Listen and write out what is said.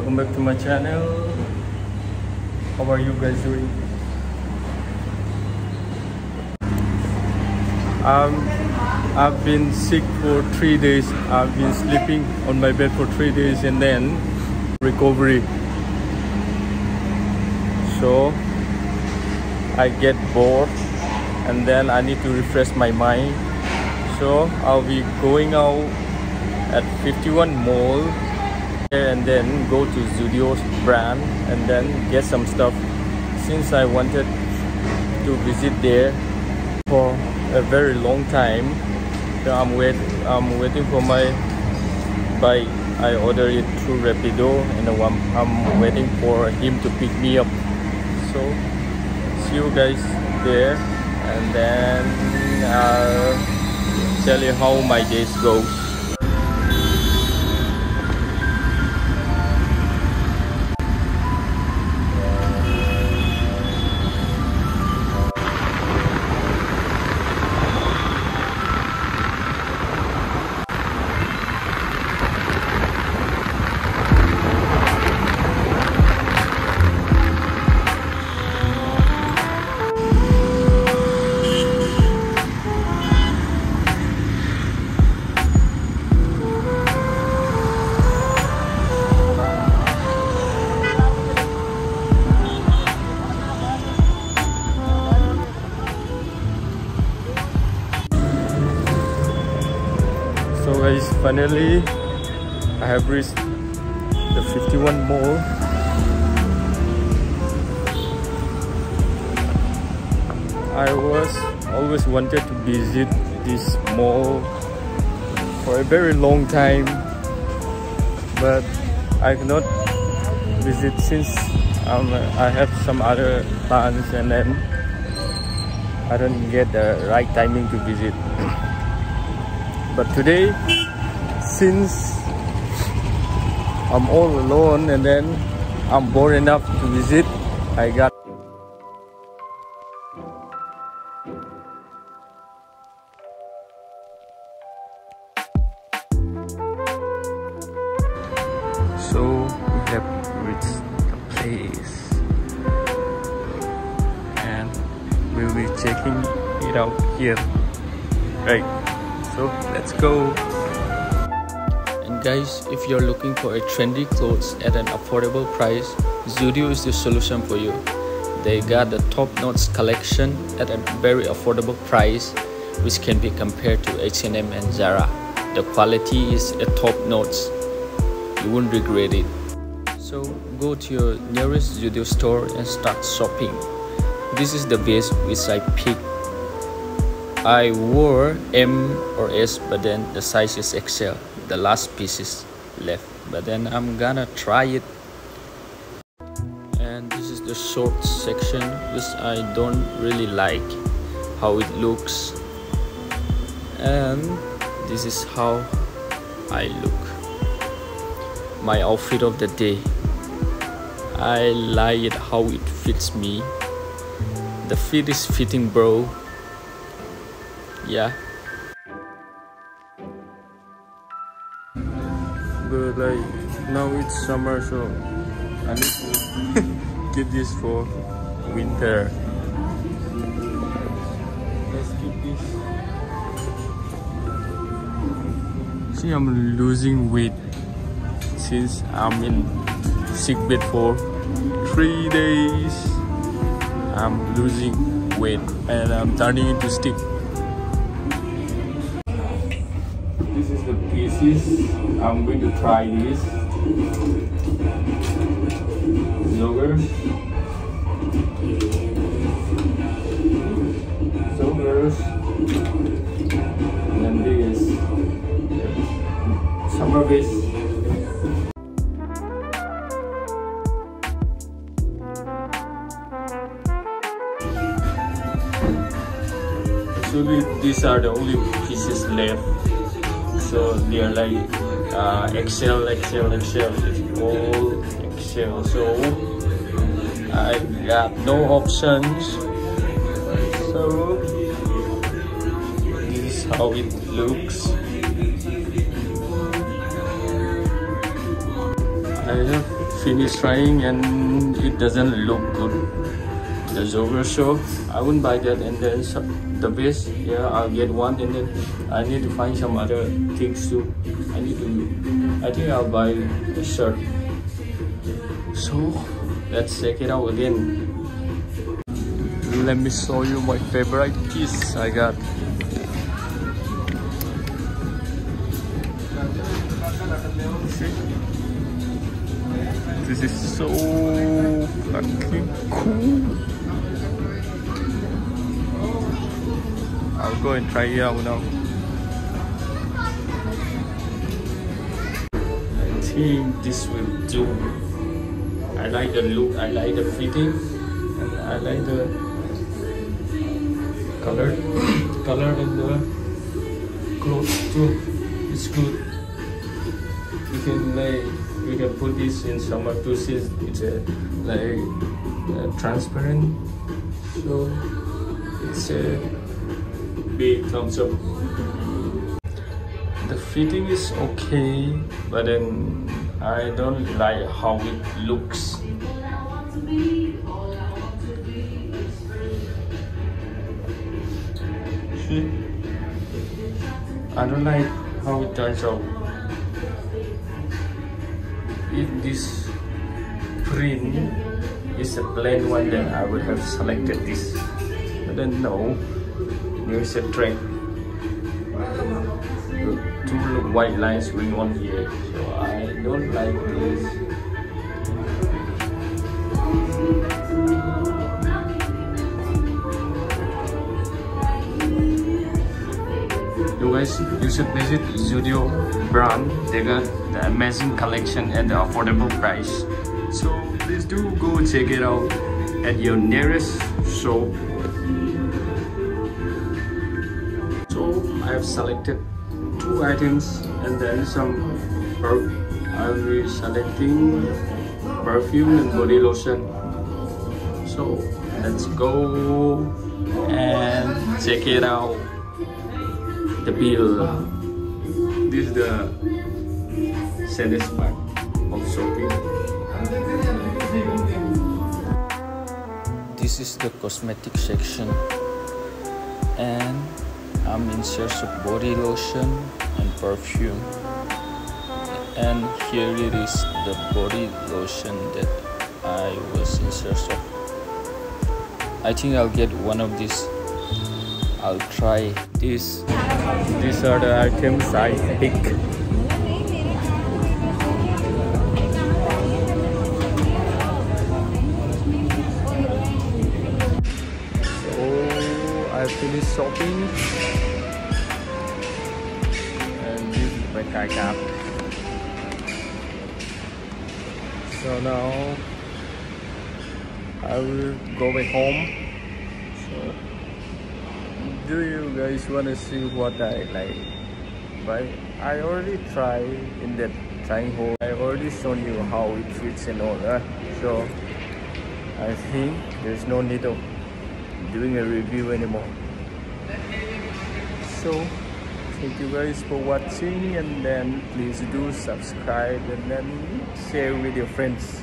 Welcome back to my channel. How are you guys doing? I've been sick for 3 days. I've been sleeping on my bed for 3 days and then recovery. So I get bored and then I need to refresh my mind. So I'll be going out at 51 Mall and then go to Zudio's brand and then get some stuff, since I wanted to visit there for a very long time. So I'm waiting for my bike. I ordered it through Rapido and I'm waiting for him to pick me up. So see you guys there and then I'll tell you how my days goes. So guys, finally I have reached the 51 Mall. I was always wanted to visit this mall for a very long time, but I cannot visit since I have some other plans and then I don't get the right timing to visit. But today, since I'm all alone and then I'm bored enough to visit, I got so we have reached the place and we'll be checking it out here, right? So let's go. And guys, if you're looking for a trendy clothes at an affordable price, Zudio is the solution for you. They got the top-notch collection at a very affordable price, which can be compared to H&M and Zara. The quality is a top-notch. You won't regret it. So go to your nearest Zudio store and start shopping. This is the vest which I picked. I wore M or S, but then the size is XL. The last piece is left, but then I'm gonna try it. And this is the shorts section, which I don't really like how it looks. And this is how I look. My outfit of the day. I like it how it fits me. The fit is fitting, bro. Yeah, but like now it's summer, so I need to get this for winter. Let's keep this. See, I'm losing weight since I'm in sick bed for 3 days. I'm losing weight and I'm turning into stick. This is the pieces. I'm going to try this. Joggers. And then this. Summer vest. Actually, these are the only pieces left. So they are like XL. It's all XL. So I got no options. So this is how it looks. I have finished trying and it doesn't look good, the jogger, so I wouldn't buy that. And then the vest, yeah, I'll get one, and then I need to find some other things too. I think I'll buy a shirt. So let's check it out again. Let me show you my favorite piece I got. See? This is so fucking cool. I'll go and try it out now. I think this will do. I like the look, I like the fitting, and I like the color and the clothes too. It's good. We can put this in summer too, since it's transparent. So it's a big thumbs up. The fitting is okay, but then I don't like how it looks. See? I don't like how it turns out. If this print is a plain one, then I would have selected this. But then no, there's a track. Two white lines going on here, so I don't like this. You guys, you should visit Zudio brand. They got the amazing collection at the affordable price. So please do go check it out at your nearest shop. So I have selected 2 items and then some I'll be selecting perfume and body lotion. So let's go and check it out. The bill. This is the saddest part of shopping. This is the cosmetic section, and I'm in search of body lotion and perfume. And here it is, the body lotion that I was in search of. I think I'll get one of these. I'll try this. These are the items I pick. So I finished shopping, and this is what I got. So now I will go back home. So do you guys want to see what I like? But I already tried in that trying hole. I already shown you how it fits and all that. So I think there's no need of doing a review anymore. So thank you guys for watching, and then please do subscribe and then share with your friends.